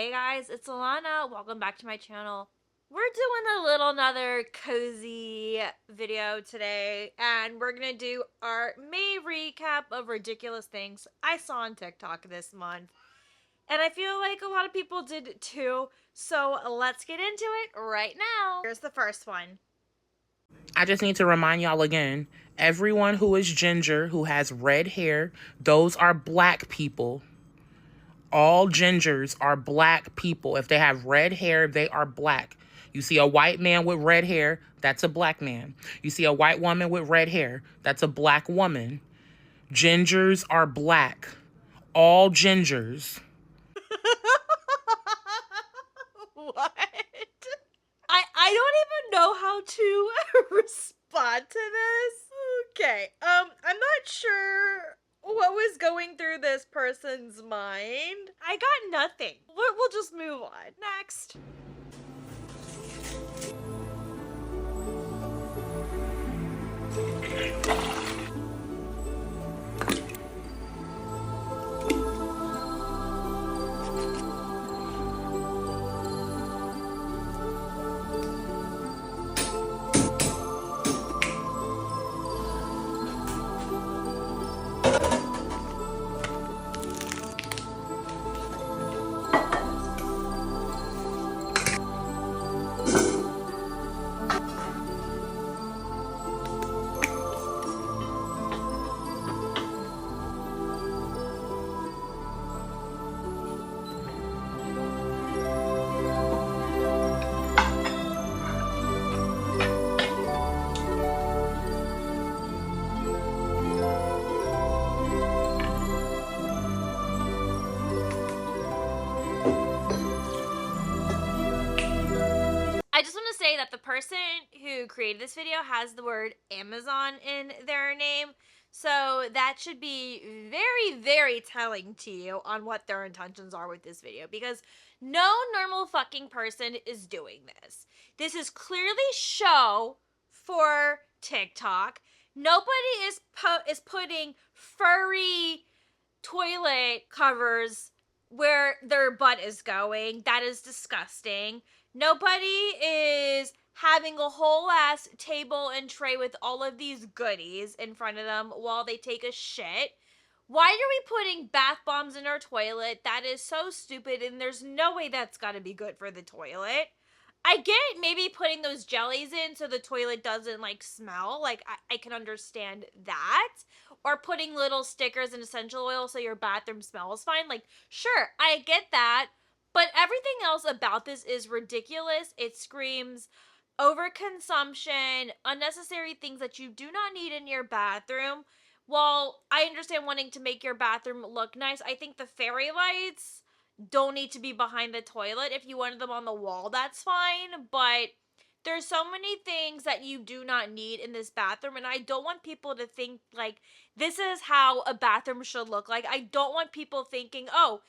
Hey guys, it's Ilana. Welcome back to my channel. We're doing another cozy video today, and we're gonna do our May recap of ridiculous things I saw on TikTok this month. And I feel like a lot of people did too, so let's get into it right now. Here's the first one. I just need to remind y'all again, everyone who is ginger, who has red hair, those are black people. All gingers are black people. If they have red hair, they are black. You see a white man with red hair, that's a black man. You see a white woman with red hair, that's a black woman. Gingers are black. All gingers. What? I don't even know how to respond to this. Okay. I'm not sure what was going through this person's mind. I got nothing. We'll just move on. Next. I just want to say that the person who created this video has the word Amazon in their name. So that should be very, very telling to you on what their intentions are with this video. Because no normal fucking person is doing this. This is clearly show for TikTok. Nobody is putting furry toilet covers where their butt is going. That is disgusting. Nobody is having a whole ass table and tray with all of these goodies in front of them while they take a shit. Why are we putting bath bombs in our toilet? That is so stupid, and there's no way that's gotta be good for the toilet. I get maybe putting those jellies in so the toilet doesn't like smell. Like I can understand that. Or putting little stickers and essential oil so your bathroom smells fine. Like, sure, I get that. But everything else about this is ridiculous. It screams overconsumption, unnecessary things that you do not need in your bathroom. While I understand wanting to make your bathroom look nice, I think the fairy lights don't need to be behind the toilet. If you wanted them on the wall, that's fine. But there's so many things that you do not need in this bathroom, and I don't want people to think like this is how a bathroom should look like. I don't want people thinking, oh,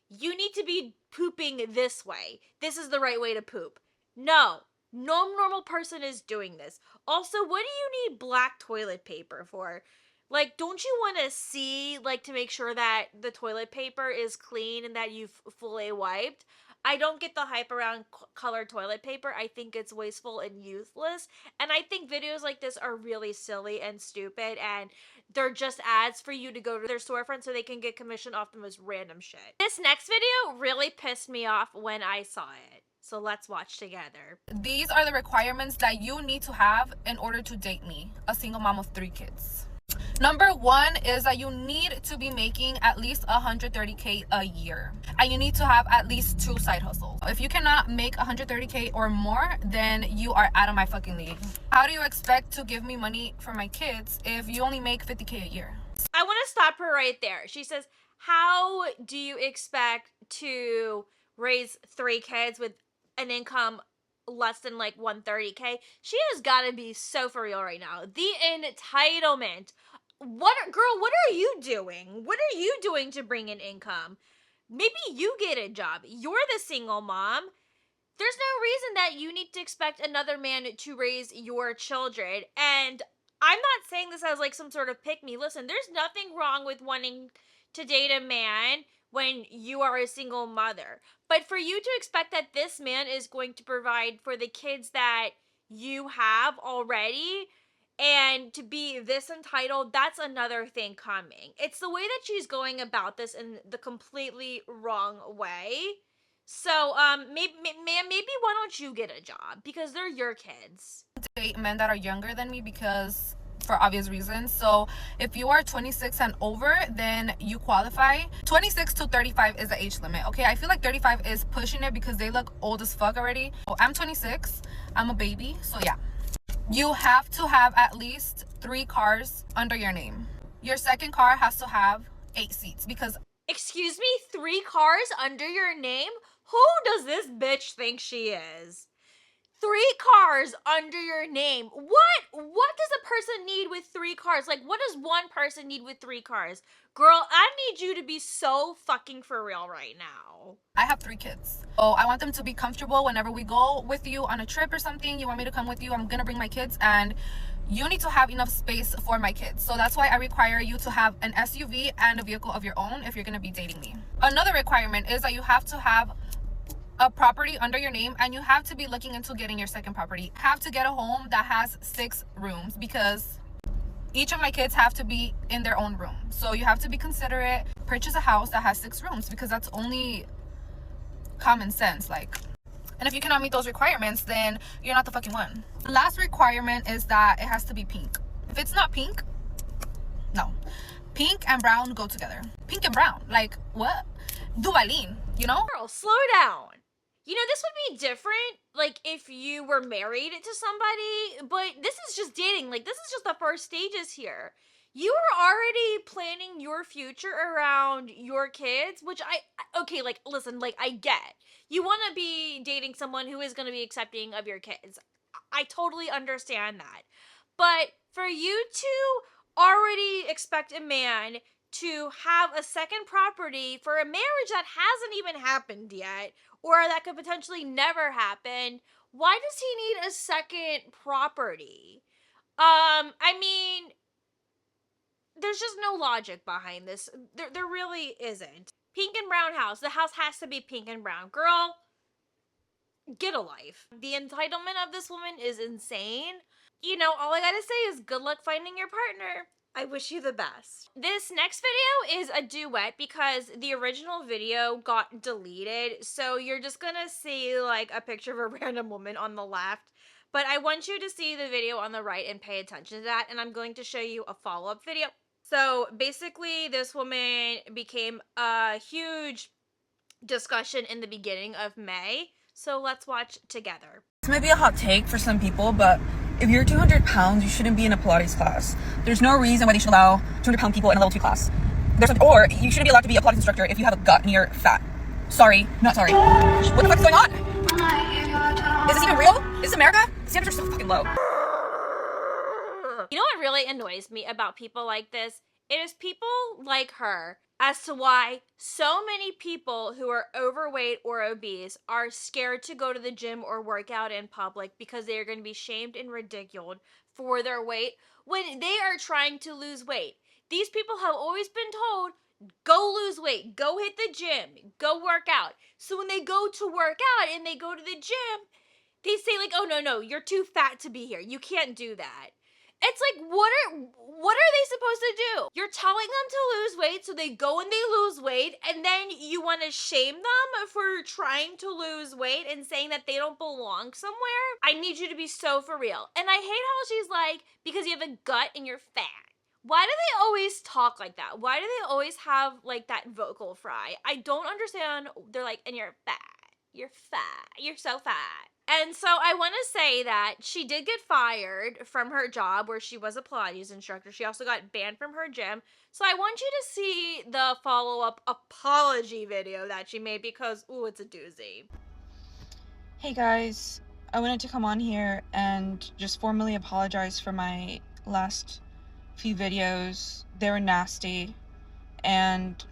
you need to be pooping this way. This is the right way to poop. No normal person is doing this. Also, what do you need black toilet paper for? Like, don't you want to see, like, to make sure that the toilet paper is clean and that you've fully wiped? I don't get the hype around colored toilet paper. I think it's wasteful and useless. And I think videos like this are really silly and stupid. And they're just ads for you to go to their storefront so they can get commission off the most random shit. This next video really pissed me off when I saw it. So let's watch together. These are the requirements that you need to have in order to date me, a single mom of 3 kids. Number 1 is that you need to be making at least $130K a year, and you need to have at least 2 side hustles. If you cannot make $130K or more, then you are out of my fucking league. How do you expect to give me money for my kids if you only make $50K a year? I want to stop her right there. She says, how do you expect to raise 3 kids with an income less than like 130K? She has got to be so for real right now. The entitlement. Girl, what are you doing? What are you doing to bring in income? Maybe you get a job. You're the single mom. There's no reason that you need to expect another man to raise your children. And I'm not saying this as like some sort of pick me. Listen, there's nothing wrong with wanting to date a man when you are a single mother. But for you to expect that this man is going to provide for the kids that you have already and to be this entitled, that's another thing coming. It's the way that she's going about this in the completely wrong way. So, maybe why don't you get a job? Because they're your kids. Date men that are younger than me because for obvious reasons. So if you are 26 and over, then you qualify. 26 to 35 is the age limit. Okay, I feel like 35 is pushing it because they look old as fuck already. So I'm 26, I'm a baby, so yeah. You have to have at least 3 cars under your name. Your second car has to have 8 seats because... Excuse me, 3 cars under your name? Who does this bitch think she is? 3 cars under your name. What does a person need with 3 cars? Like, what does one person need with 3 cars? Girl, I need you to be so fucking for real right now. I have 3 kids. Oh, I want them to be comfortable whenever we go with you on a trip or something. You want me to come with you? I'm gonna bring my kids, and you need to have enough space for my kids. So that's why I require you to have an SUV and a vehicle of your own if you're gonna be dating me. Another requirement is that you have to have a property under your name, and you have to be looking into getting your second property. Have to get a home that has 6 rooms because each of my kids have to be in their own room. So you have to be considerate. Purchase a house that has 6 rooms because that's only common sense. Like, and if you cannot meet those requirements, then you're not the fucking one. The last requirement is that it has to be pink. If it's not pink, no. Pink and brown go together. Pink and brown, like what? Duvalin, you know? Girl, slow down. You know, this would be different, like, if you were married to somebody, but this is just dating. Like, this is just the first stages here. You are already planning your future around your kids, which okay, like, listen, like, I get. You want to be dating someone who is going to be accepting of your kids. I totally understand that. But for you to already expect a man to have a second property for a marriage that hasn't even happened yet, or that could potentially never happen, why does he need a second property? I mean, there's just no logic behind this. There really isn't. Pink and brown house. The house has to be pink and brown. Girl, get a life. The entitlement of this woman is insane. You know, all I gotta say is good luck finding your partner. I wish you the best. This next video is a duet because the original video got deleted. So you're just gonna see like a picture of a random woman on the left. But I want you to see the video on the right and pay attention to that. And I'm going to show you a follow-up video. So basically this woman became a huge discussion in the beginning of May. So let's watch together. This may be a hot take for some people, but if you're 200 pounds, you shouldn't be in a Pilates class. There's no reason why they should allow 200-pound people in a level 2 class. Or you shouldn't be allowed to be a Pilates instructor if you have a gut and you're fat. Sorry, not sorry. What the fuck is going on? Is this even real? Is this America? The standards are so fucking low. You know what really annoys me about people like this? It is people like her as to why so many people who are overweight or obese are scared to go to the gym or work out in public because they are going to be shamed and ridiculed for their weight when they are trying to lose weight. These people have always been told, go lose weight, go hit the gym, go work out. So when they go to work out and they go to the gym, they say like, oh no, you're too fat to be here. You can't do that. It's like, what are they supposed to do? You're telling them to lose weight, so they go and they lose weight, and then you want to shame them for trying to lose weight and saying that they don't belong somewhere? I need you to be so for real. And I hate how she's like, because you have a gut and you're fat. Why do they always talk like that? Why do they always have like that vocal fry? I don't understand. They're like, and you're fat. You're fat. You're so fat. And so I want to say that she did get fired from her job where she was a Pilates instructor. She also got banned from her gym. So I want you to see the follow-up apology video that she made because, ooh, it's a doozy. Hey guys, I wanted to come on here and just formally apologize for my last few videos. They were nasty, and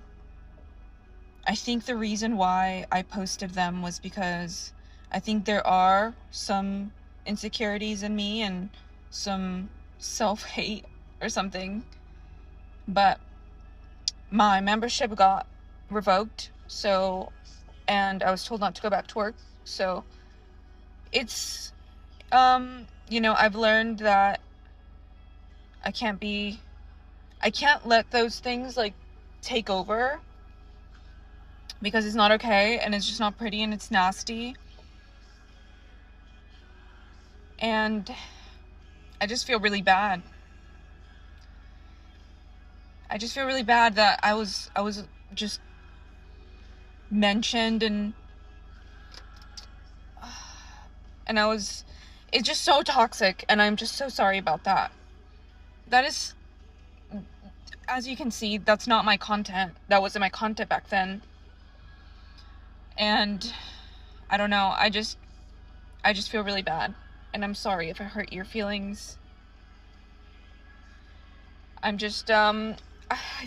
I think the reason why I posted them was because I think there are some insecurities in me and some self-hate or something, but my membership got revoked. So, and I was told not to go back to work. So it's, you know, I've learned that I can't let those things like take over, because it's not okay, and it's just not pretty, and it's nasty. And I just feel really bad. I just feel really bad that I was just mentioned, and it's just so toxic, and I'm just so sorry about that. That is, as you can see, that's not my content. That wasn't my content back then. And I don't know, I just feel really bad, and I'm sorry if I hurt your feelings. I'm just, I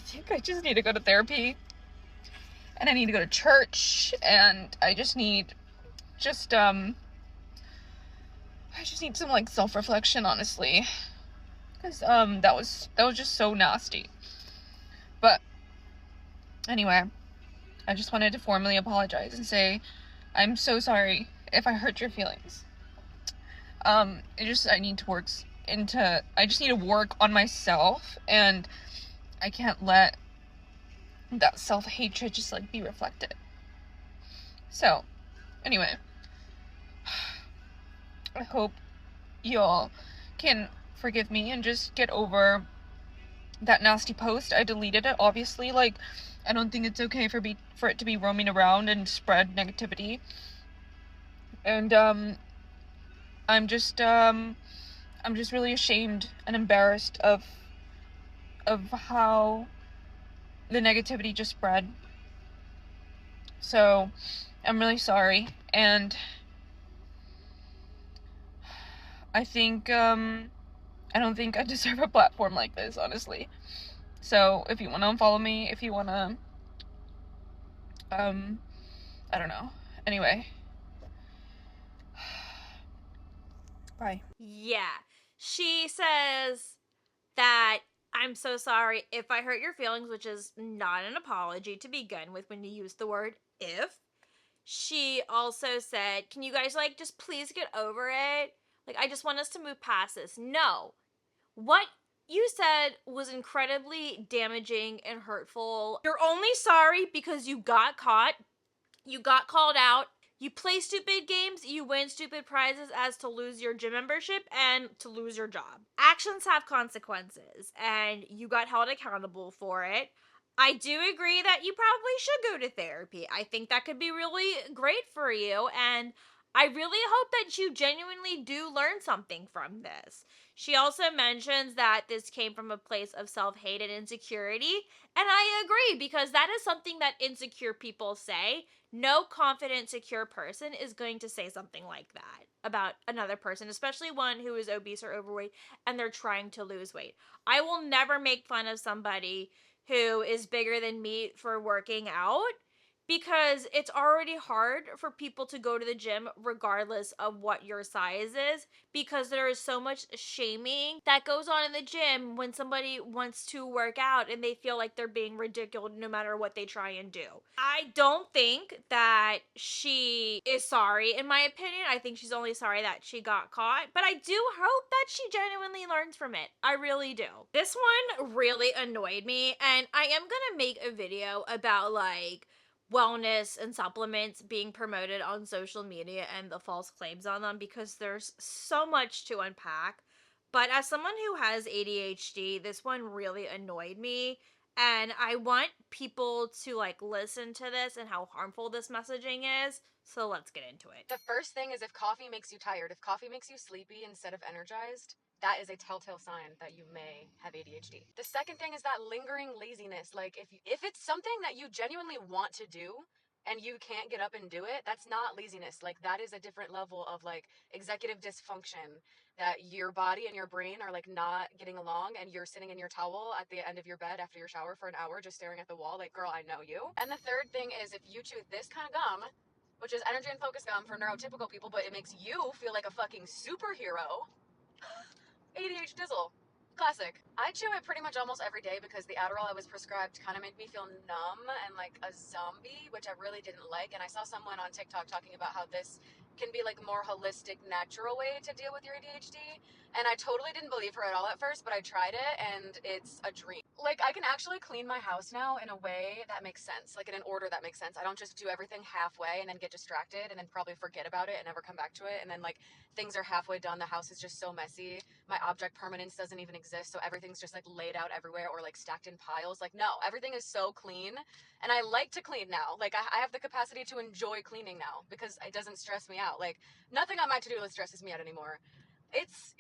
think I just need to go to therapy, and I need to go to church, and I just need some like self-reflection, honestly, because that was just so nasty. But anyway, I just wanted to formally apologize and say I'm so sorry if I hurt your feelings. I just need to work on myself, and I can't let that self-hatred just like be reflected. So anyway, I hope y'all can forgive me and just get over that nasty post. I deleted it, obviously. Like, I don't think it's okay for it to be roaming around and spread negativity. And I'm just really ashamed and embarrassed of how the negativity just spread. So I'm really sorry, and I think I don't think I deserve a platform like this, honestly. So if you want to unfollow me, if you want to I don't know. Anyway, bye. Yeah. She says that I'm so sorry if I hurt your feelings, which is not an apology to begin with when you use the word if. She also said, can you guys, like, just please get over it? Like, I just want us to move past this. No. What you said was incredibly damaging and hurtful. You're only sorry because you got caught. You got called out. You play stupid games, you win stupid prizes as to lose your gym membership and to lose your job. Actions have consequences, and you got held accountable for it. I do agree that you probably should go to therapy. I think that could be really great for you, and I really hope that you genuinely do learn something from this. She also mentions that this came from a place of self-hate and insecurity, and I agree, because that is something that insecure people say. No confident, secure person is going to say something like that about another person, especially one who is obese or overweight and they're trying to lose weight. I will never make fun of somebody who is bigger than me for working out, because it's already hard for people to go to the gym regardless of what your size is, because there is so much shaming that goes on in the gym when somebody wants to work out and they feel like they're being ridiculed no matter what they try and do. I don't think that she is sorry, in my opinion. I think she's only sorry that she got caught, but I do hope that she genuinely learns from it. I really do. This one really annoyed me, and I am gonna make a video about, like, wellness and supplements being promoted on social media and the false claims on them, because there's so much to unpack. But as someone who has ADHD, this one really annoyed me, and I want people to, like, listen to this and how harmful this messaging is. So let's get into it. The first thing is, if coffee makes you tired, if coffee makes you sleepy instead of energized, that is a telltale sign that you may have ADHD. The second thing is that lingering laziness. Like, if it's something that you genuinely want to do and you can't get up and do it, that's not laziness. Like, that is a different level of, like, executive dysfunction, that your body and your brain are, like, not getting along, and you're sitting in your towel at the end of your bed after your shower for an hour just staring at the wall. Like, girl, I know you. And the third thing is, if you chew this kind of gum, which is energy and focus gum for neurotypical people, but it makes you feel like a fucking superhero, ADHD dizzle. Classic. I chew it pretty much almost every day because the Adderall I was prescribed kind of made me feel numb and like a zombie, which I really didn't like. And I saw someone on TikTok talking about how this can be like a more holistic, natural way to deal with your ADHD. And I totally didn't believe her at all at first, but I tried it and it's a dream. Like, I can actually clean my house now in a way that makes sense, like in an order that makes sense. I don't just do everything halfway and then get distracted and then probably forget about it and never come back to it. And then like things are halfway done, the house is just so messy, my object permanence doesn't even exist, so everything's just like laid out everywhere or like stacked in piles. Like, no, everything is so clean, and I like to clean now. Like, I have the capacity to enjoy cleaning now because it doesn't stress me out. Like, nothing on my to-do list stresses me out anymore. It's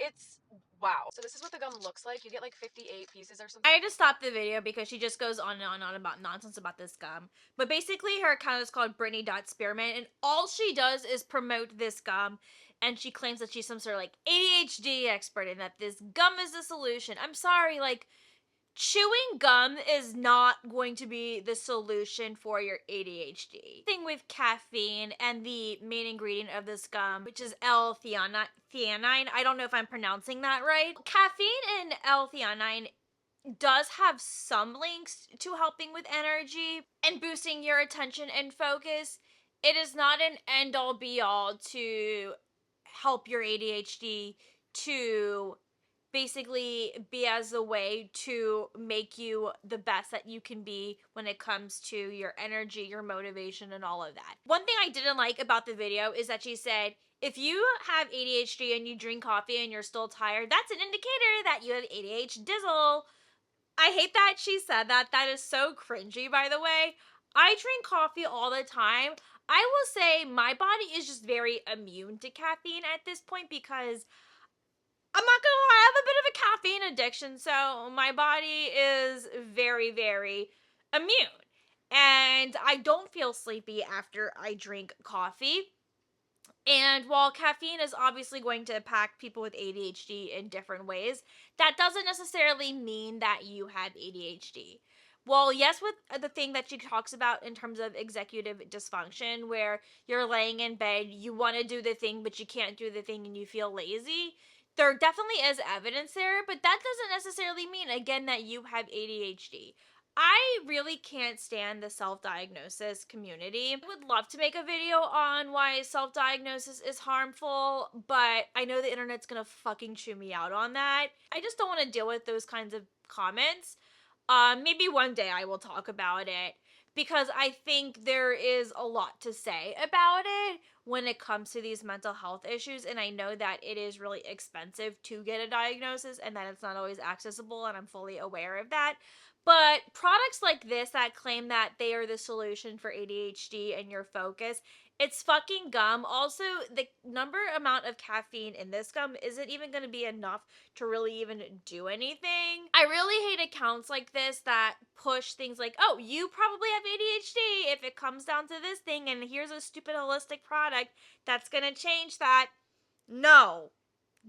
wow. So this is what the gum looks like. You get like 58 pieces or something. I had to stop the video because she just goes on and on and on about nonsense about this gum. But basically, her account is called Brittany.Spearmint, and all she does is promote this gum. And she claims that she's some sort of like ADHD expert and that this gum is the solution. I'm sorry, like, chewing gum is not going to be the solution for your ADHD. Thing with caffeine and the main ingredient of this gum, which is L-theanine. I don't know if I'm pronouncing that right. Caffeine and L-theanine does have some links to helping with energy and boosting your attention and focus. It is not an end-all be-all to help your ADHD to basically be as a way to make you the best that you can be when it comes to your energy, your motivation, and all of that. One thing I didn't like about the video is that she said, if you have ADHD and you drink coffee and you're still tired, that's an indicator that you have ADHD. I hate that she said that. That is so cringy, by the way. I drink coffee all the time. I will say my body is just very immune to caffeine at this point because I'm not gonna lie, I have a bit of a caffeine addiction, so my body is very, very immune. And I don't feel sleepy after I drink coffee. And while caffeine is obviously going to impact people with ADHD in different ways, that doesn't necessarily mean that you have ADHD. Well, yes, with the thing that she talks about in terms of executive dysfunction, where you're laying in bed, you want to do the thing, but you can't do the thing and you feel lazy, there definitely is evidence there, but that doesn't necessarily mean, again, that you have ADHD. I really can't stand the self-diagnosis community. I would love to make a video on why self-diagnosis is harmful, but I know the internet's gonna fucking chew me out on that. I just don't want to deal with those kinds of comments. Maybe one day I will talk about it because I think there is a lot to say about it when it comes to these mental health issues, and I know that it is really expensive to get a diagnosis and that it's not always accessible, and I'm fully aware of that. But products like this that claim that they are the solution for ADHD and your focus, it's fucking gum. Also, the amount of caffeine in this gum isn't even going to be enough to really even do anything. I really hate accounts like this that push things like, oh, you probably have ADHD if it comes down to this thing, and here's a stupid holistic product that's going to change that. No.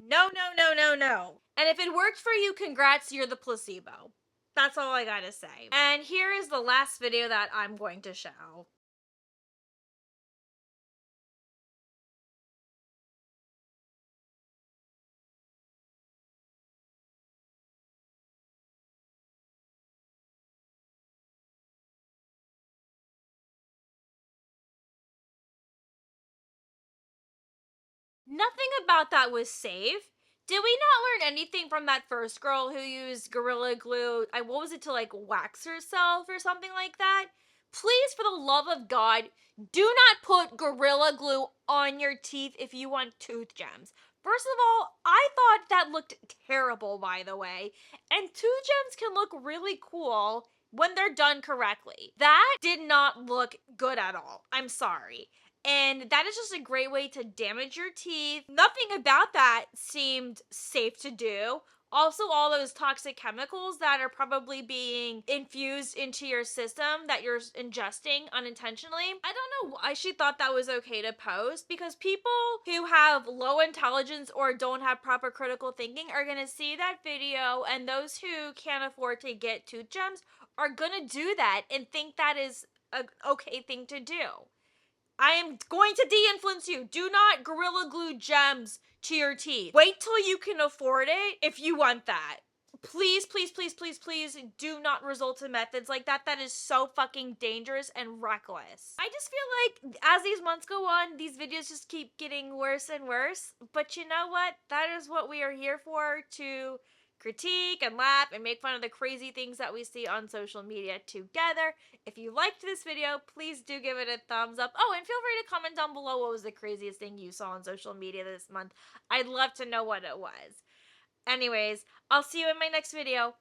No, no, no, no, no. And if it worked for you, congrats, you're the placebo. That's all I gotta say. And here is the last video that I'm going to show. Nothing about that was safe. Did we not learn anything from that first girl who used Gorilla Glue? What was it, to like wax herself or something like that? Please, for the love of God, do not put Gorilla Glue on your teeth if you want tooth gems. First of all, I thought that looked terrible, by the way, and tooth gems can look really cool when they're done correctly. That did not look good at all. I'm sorry. And that is just a great way to damage your teeth. Nothing about that seemed safe to do. Also, all those toxic chemicals that are probably being infused into your system that you're ingesting unintentionally. I don't know why she thought that was okay to post, because people who have low intelligence or don't have proper critical thinking are going to see that video, and those who can't afford to get tooth gems are going to do that and think that is an okay thing to do. I am going to de-influence you. Do not Gorilla Glue gems to your teeth. Wait till you can afford it if you want that. please, please, please, please, please do not resort to methods like that. That is so fucking dangerous and reckless. I just feel like as these months go on, these videos just keep getting worse and worse. But you know what? That is what we are here for, to critique and laugh and make fun of the crazy things that we see on social media together. If you liked this video, please do give it a thumbs up. Oh, and feel free to comment down below what was the craziest thing you saw on social media this month. I'd love to know what it was. Anyways, I'll see you in my next video.